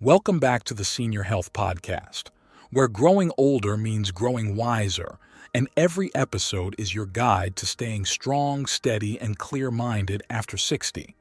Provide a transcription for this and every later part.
Welcome back to the Senior Health Podcast, where growing older means growing wiser, and every episode is your guide to staying strong, steady, and clear-minded after 60.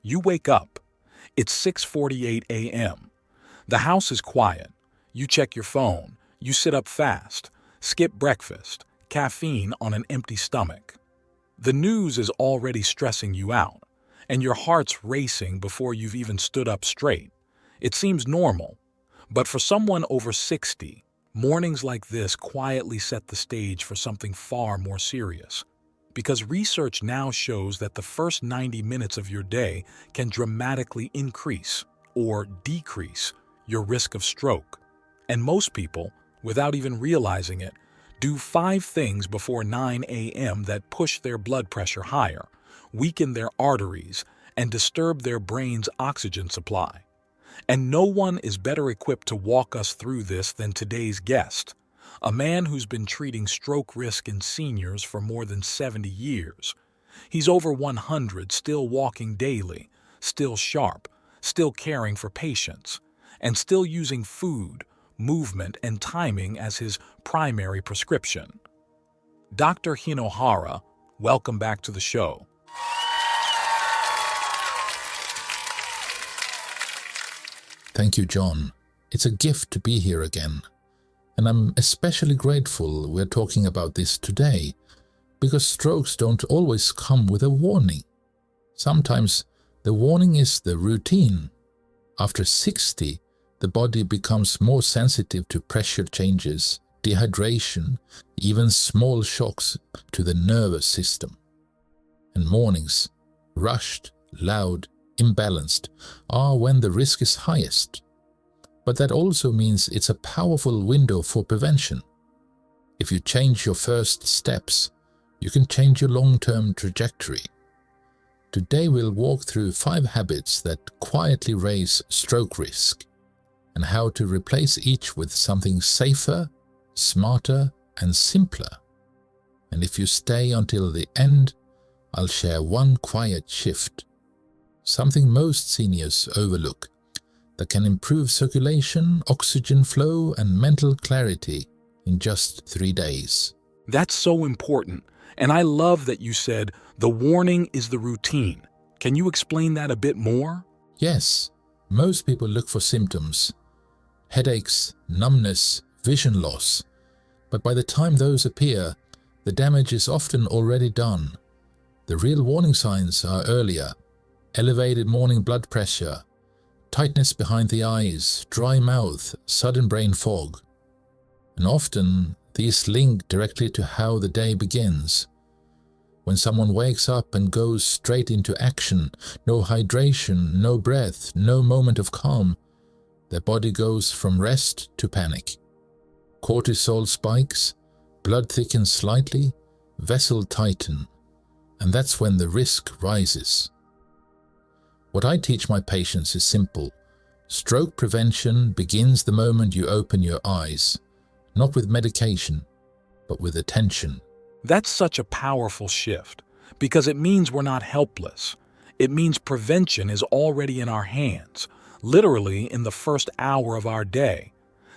You wake up. It's 6:48 a.m. The house is quiet. You check your phone. You sit up fast. Skip breakfast. Caffeine on an empty stomach. The news is already stressing you out, and your heart's racing before you've even stood up straight. It seems normal, but for someone over 60, mornings like this quietly set the stage for something far more serious. Because research now shows that the first 90 minutes of your day can dramatically increase or decrease your risk of stroke. And most people, without even realizing it, do 5 things before 9 a.m. that push their blood pressure higher, weaken their arteries, and disturb their brain's oxygen supply. And no one is better equipped to walk us through this than today's guest, a man who's been treating stroke risk in seniors for more than 70 years. He's over 100, still walking daily, still sharp, still caring for patients, and still using food, movement, and timing as his primary prescription. Dr. Hinohara, welcome back to the show. Thank you, John. It's a gift to be here again. And I'm especially grateful we're talking about this today, because strokes don't always come with a warning. Sometimes the warning is the routine. After 60, the body becomes more sensitive to pressure changes, dehydration, even small shocks to the nervous system. And mornings, rushed, loud, imbalanced, are when the risk is highest. But that also means it's a powerful window for prevention. If you change your first steps, you can change your long-term trajectory. Today we'll walk through 5 habits that quietly raise stroke risk, and how to replace each with something safer, smarter, and simpler. And if you stay until the end, I'll share one quiet shift, something most seniors overlook, that can improve circulation, oxygen flow, and mental clarity in just 3 days. That's so important, and I love that you said the warning is the routine. Can you explain that a bit more? Yes, most people look for symptoms, headaches, numbness, vision loss, but by the time those appear, the damage is often already done. The real warning signs are earlier: elevated morning blood pressure, tightness behind the eyes, dry mouth, sudden brain fog. And often these link directly to how the day begins. When someone wakes up and goes straight into action, no hydration, no breath, no moment of calm, their body goes from rest to panic. Cortisol spikes, blood thickens slightly, vessel tighten, and that's when the risk rises. What I teach my patients is simple. Stroke prevention begins the moment you open your eyes, not with medication, but with attention. That's such a powerful shift, because it means we're not helpless. It means prevention is already in our hands, literally in the first hour of our day.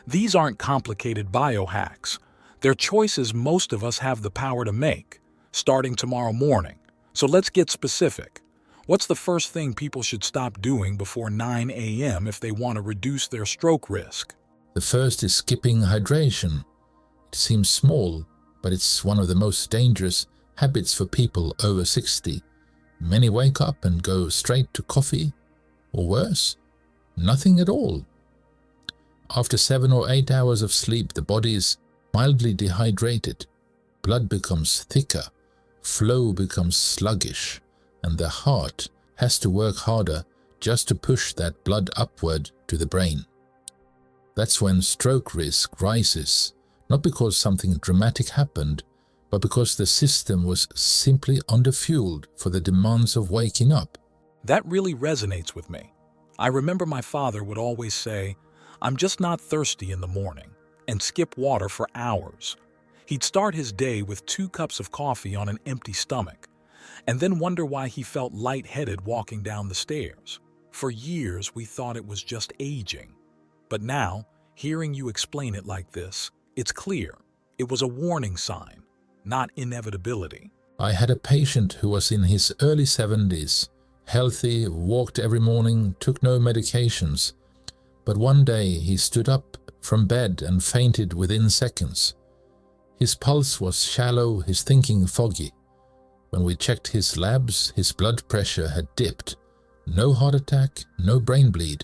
These aren't complicated biohacks. They're choices most of us have the power to make, starting tomorrow morning. So let's get specific. What's the first thing people should stop doing before 9 a.m. if they want to reduce their stroke risk? The first is skipping hydration. It seems small, but it's one of the most dangerous habits for people over 60. Many wake up and go straight to coffee, or worse, nothing at all. After 7 or 8 hours of sleep, the body is mildly dehydrated. Blood becomes thicker, flow becomes sluggish, and the heart has to work harder just to push that blood upward to the brain. That's when stroke risk rises, not because something dramatic happened, but because the system was simply underfueled for the demands of waking up. That really resonates with me. I remember my father would always say, "I'm just not thirsty in the morning," and skip water for hours. He'd start his day with 2 cups of coffee on an empty stomach, and then wonder why he felt lightheaded walking down the stairs. For years, we thought it was just aging. But now, hearing you explain it like this, it's clear. It was a warning sign, not inevitability. I had a patient who was in his early 70s, healthy, walked every morning, took no medications. But one day he stood up from bed and fainted within seconds. His pulse was shallow, his thinking foggy. When we checked his labs, his blood pressure had dipped. No heart attack, no brain bleed.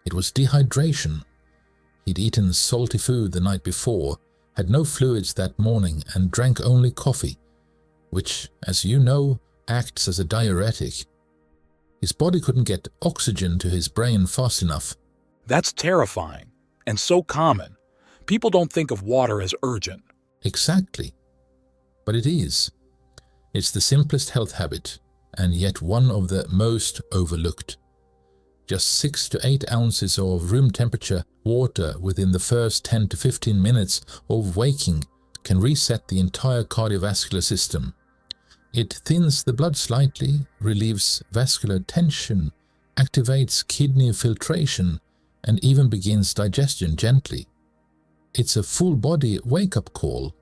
It was dehydration. He'd eaten salty food the night before, had no fluids that morning and drank only coffee, which, as you know, acts as a diuretic. His body couldn't get oxygen to his brain fast enough. That's terrifying and so common. People don't think of water as urgent. Exactly. But it is. It's the simplest health habit, and yet one of the most overlooked. Just 6 to 8 ounces of room temperature water within the first 10 to 15 minutes of waking can reset the entire cardiovascular system. It thins the blood slightly, relieves vascular tension, activates kidney filtration, and even begins digestion gently. It's a full-body wake-up call,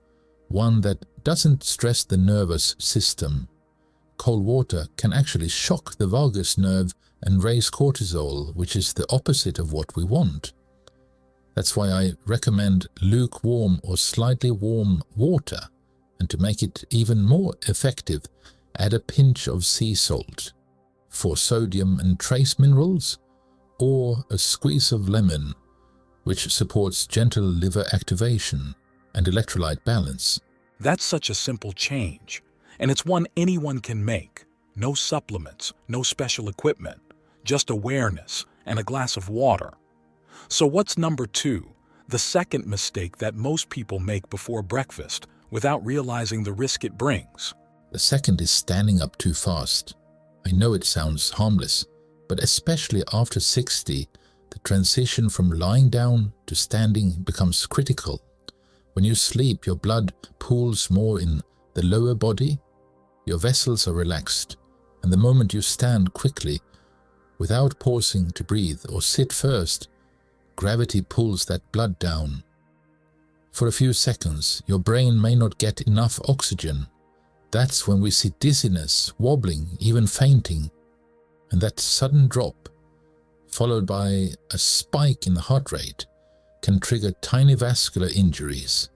one that doesn't stress the nervous system. Cold water can actually shock the vagus nerve and raise cortisol, which is the opposite of what we want. That's why I recommend lukewarm or slightly warm water, and to make it even more effective, add a pinch of sea salt for sodium and trace minerals, or a squeeze of lemon, which supports gentle liver activation and electrolyte balance. That's such a simple change, and it's one anyone can make. No supplements, no special equipment, just awareness and a glass of water. So what's number 2, the second mistake that most people make before breakfast without realizing the risk it brings? The second is standing up too fast. I know it sounds harmless, but especially after 60, the transition from lying down to standing becomes critical. When you sleep, your blood pools more in the lower body, your vessels are relaxed, and the moment you stand quickly, without pausing to breathe or sit first, gravity pulls that blood down. For a few seconds, your brain may not get enough oxygen. That's when we see dizziness, wobbling, even fainting. And that sudden drop, followed by a spike in the heart rate, can trigger tiny vascular injuries.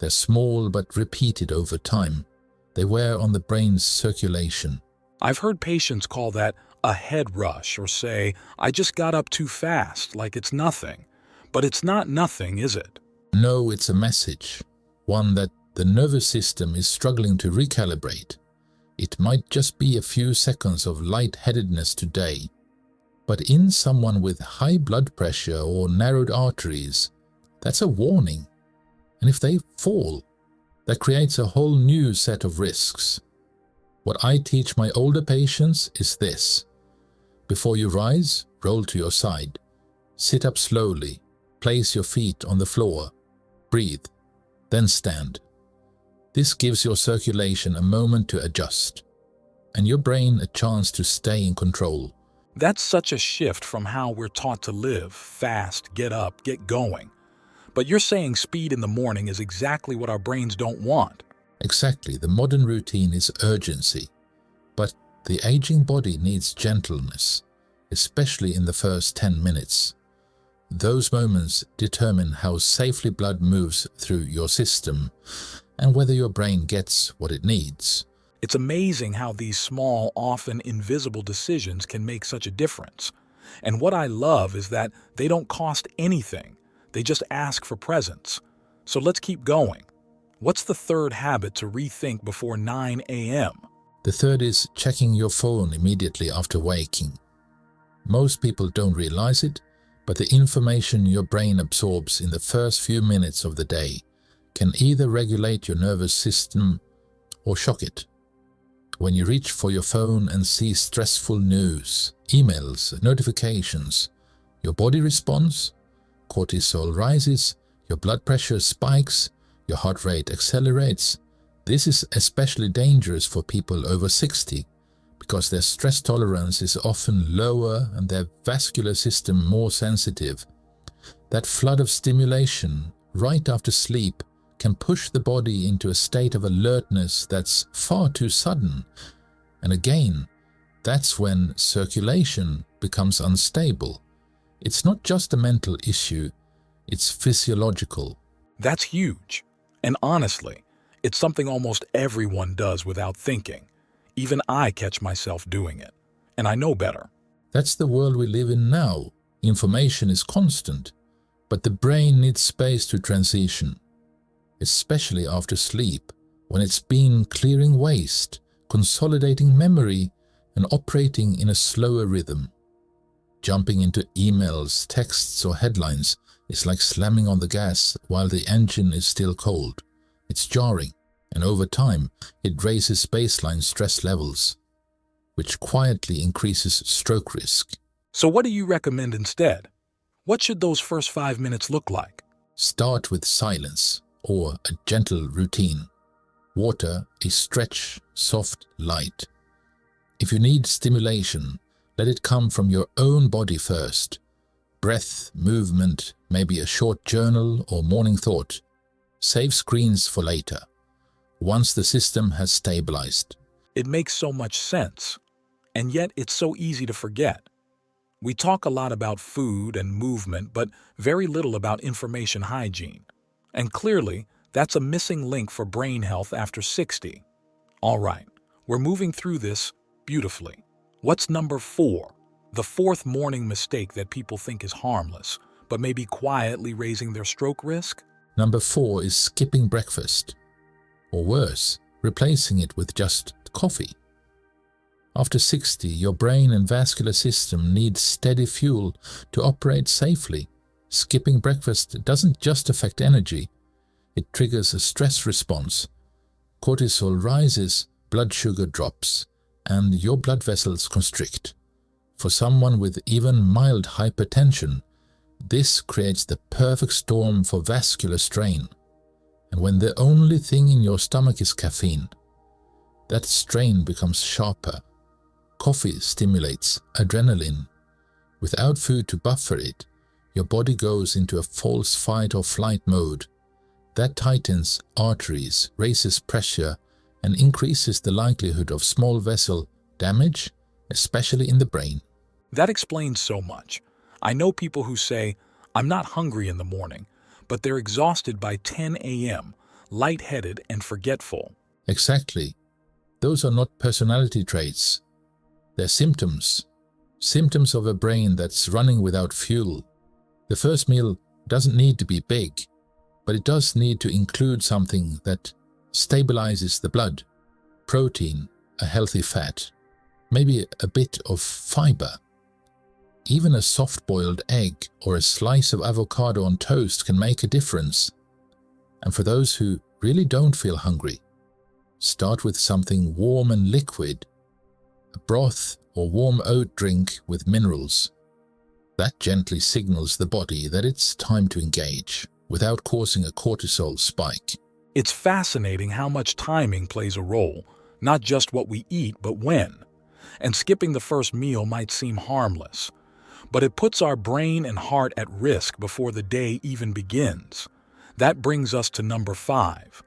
They're small but repeated over time. They wear on the brain's circulation. I've heard patients call that a head rush or say, "I just got up too fast," like it's nothing. But it's not nothing, is it? No, it's a message, one that the nervous system is struggling to recalibrate. It might just be a few seconds of lightheadedness today, but in someone with high blood pressure or narrowed arteries, that's a warning. And if they fall, that creates a whole new set of risks. What I teach my older patients is this. Before you rise, roll to your side. Sit up slowly. Place your feet on the floor. Breathe. Then stand. This gives your circulation a moment to adjust, and your brain a chance to stay in control. That's such a shift from how we're taught to live: fast, get up, get going. But you're saying speed in the morning is exactly what our brains don't want. Exactly. The modern routine is urgency, but the aging body needs gentleness, especially in the first 10 minutes. Those moments determine how safely blood moves through your system and whether your brain gets what it needs. It's amazing how these small, often invisible decisions can make such a difference. And what I love is that they don't cost anything. They just ask for presence. So let's keep going. What's the third habit to rethink before 9 a.m.? The third is checking your phone immediately after waking. Most people don't realize it, but the information your brain absorbs in the first few minutes of the day can either regulate your nervous system or shock it. When you reach for your phone and see stressful news, emails, notifications, your body responds, cortisol rises, your blood pressure spikes, your heart rate accelerates. This is especially dangerous for people over 60 because their stress tolerance is often lower and their vascular system more sensitive. That flood of stimulation right after sleep can push the body into a state of alertness that's far too sudden. And again, that's when circulation becomes unstable. It's not just a mental issue, it's physiological. That's huge. And honestly, it's something almost everyone does without thinking. Even I catch myself doing it. And I know better. That's the world we live in now. Information is constant, but the brain needs space to transition, especially after sleep, when it's been clearing waste, consolidating memory, and operating in a slower rhythm. Jumping into emails, texts, or headlines is like slamming on the gas while the engine is still cold. It's jarring, and over time, it raises baseline stress levels, which quietly increases stroke risk. So what do you recommend instead? What should those first 5 minutes look like? Start with silence or a gentle routine. Water, a stretch, soft light. If you need stimulation, let it come from your own body first. Breath, movement, maybe a short journal or morning thought. Save screens for later, once the system has stabilized. It makes so much sense, and yet it's so easy to forget. We talk a lot about food and movement, but very little about information hygiene. And clearly, that's a missing link for brain health after 60. All right, we're moving through this beautifully. What's number 4? The fourth morning mistake that people think is harmless, but may be quietly raising their stroke risk? Number 4 is skipping breakfast, or worse, replacing it with just coffee. After 60, your brain and vascular system need steady fuel to operate safely. Skipping breakfast doesn't just affect energy, it triggers a stress response. Cortisol rises, blood sugar drops, and your blood vessels constrict. For someone with even mild hypertension, this creates the perfect storm for vascular strain. And when the only thing in your stomach is caffeine, that strain becomes sharper. Coffee stimulates adrenaline. Without food to buffer it, your body goes into a false fight or flight mode. That tightens arteries, raises pressure, and increases the likelihood of small vessel damage, especially in the brain. That explains so much. I know people who say, I'm not hungry in the morning, but they're exhausted by 10 a.m., lightheaded and forgetful. Exactly. Those are not personality traits. They're symptoms. Symptoms of a brain that's running without fuel. The first meal doesn't need to be big, but it does need to include something that stabilizes the blood, protein, a healthy fat, maybe a bit of fiber. Even a soft-boiled egg or a slice of avocado on toast can make a difference. And for those who really don't feel hungry, start with something warm and liquid, a broth or warm oat drink with minerals. That gently signals the body that it's time to engage, without causing a cortisol spike. It's fascinating how much timing plays a role, not just what we eat, but when. And skipping the first meal might seem harmless, but it puts our brain and heart at risk before the day even begins. That brings us to number 5.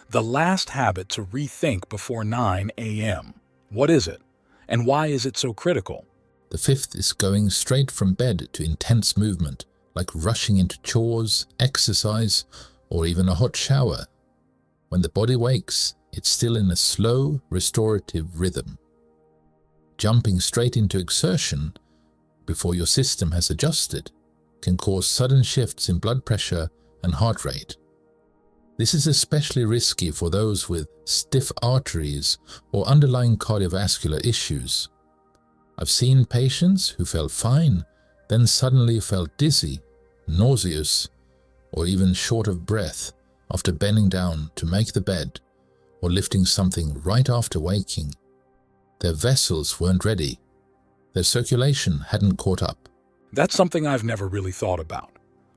The last habit to rethink before 9 a.m. What is it? And why is it so critical? The 5th is going straight from bed to intense movement, like rushing into chores, exercise, or even a hot shower. When the body wakes, it's still in a slow, restorative rhythm. Jumping straight into exertion before your system has adjusted can cause sudden shifts in blood pressure and heart rate. This is especially risky for those with stiff arteries or underlying cardiovascular issues. I've seen patients who felt fine, then suddenly felt dizzy, nauseous, or even short of breath after bending down to make the bed or lifting something right after waking. Their vessels weren't ready. Their circulation hadn't caught up. That's something I've never really thought about.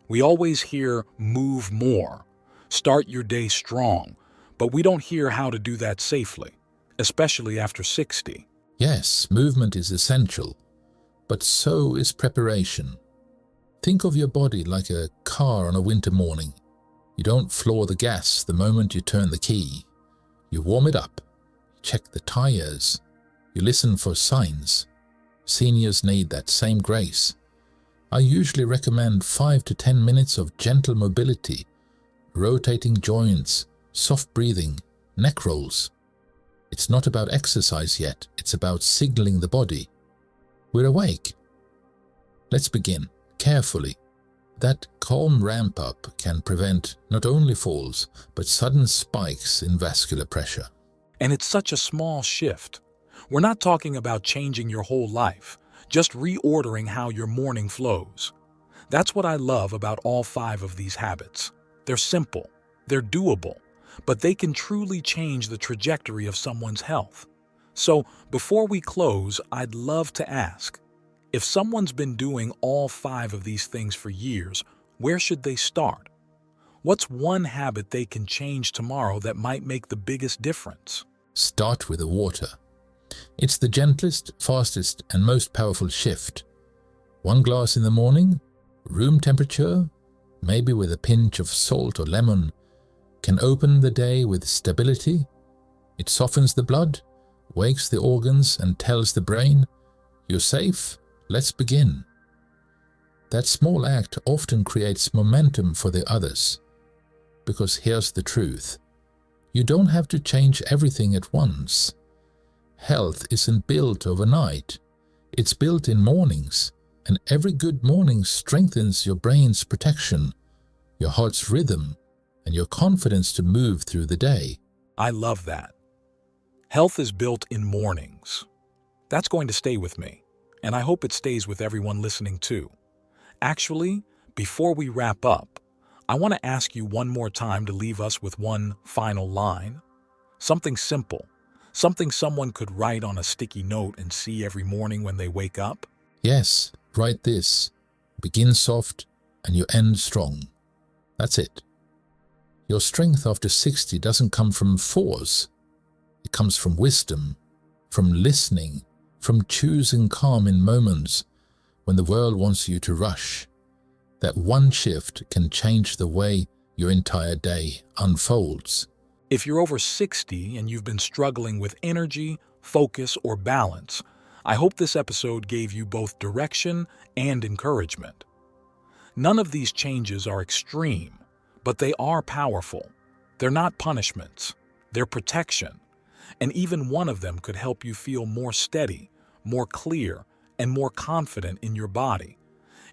We always hear move more, start your day strong, but we don't hear how to do that safely, especially after 60. Yes, movement is essential, but so is preparation. Think of your body like a car on a winter morning. You don't floor the gas the moment you turn the key. You warm it up, check the tires, you listen for signs. Seniors need that same grace. I usually recommend 5 to 10 minutes of gentle mobility, rotating joints, soft breathing, neck rolls. It's not about exercise yet, it's about signaling the body. We're awake. Let's begin, carefully. That calm ramp-up can prevent not only falls, but sudden spikes in vascular pressure. And it's such a small shift. We're not talking about changing your whole life, just reordering how your morning flows. That's what I love about all 5 of these habits. They're simple, they're doable, but they can truly change the trajectory of someone's health. So, before we close, I'd love to ask, if someone's been doing all 5 of these things for years, where should they start? What's one habit they can change tomorrow that might make the biggest difference? Start with the water. It's the gentlest, fastest, and most powerful shift. 1 glass in the morning, room temperature, maybe with a pinch of salt or lemon, can open the day with stability. It softens the blood, wakes the organs, and tells the brain, "You're safe, let's begin." That small act often creates momentum for the others. Because here's the truth. You don't have to change everything at once. Health isn't built overnight. It's built in mornings, and every good morning strengthens your brain's protection, your heart's rhythm, and your confidence to move through the day. I love that. Health is built in mornings. That's going to stay with me, and I hope it stays with everyone listening too. Actually, before we wrap up, I want to ask you one more time to leave us with one final line. Something simple, something someone could write on a sticky note and see every morning when they wake up. Yes, write this. Begin soft and you end strong. That's it. Your strength after 60 doesn't come from force. It comes from wisdom, from listening, from choosing calm in moments when the world wants you to rush. That one shift can change the way your entire day unfolds. If you're over 60 and you've been struggling with energy, focus, or balance, I hope this episode gave you both direction and encouragement. None of these changes are extreme, but they are powerful. They're not punishments, they're protection. And even one of them could help you feel more steady, more clear, and more confident in your body.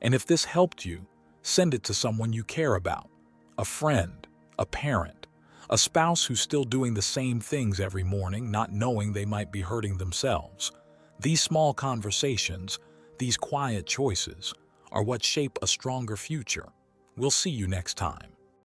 And if this helped you, send it to someone you care about, a friend, a parent, a spouse who's still doing the same things every morning, not knowing they might be hurting themselves. These small conversations, these quiet choices, are what shape a stronger future. We'll see you next time.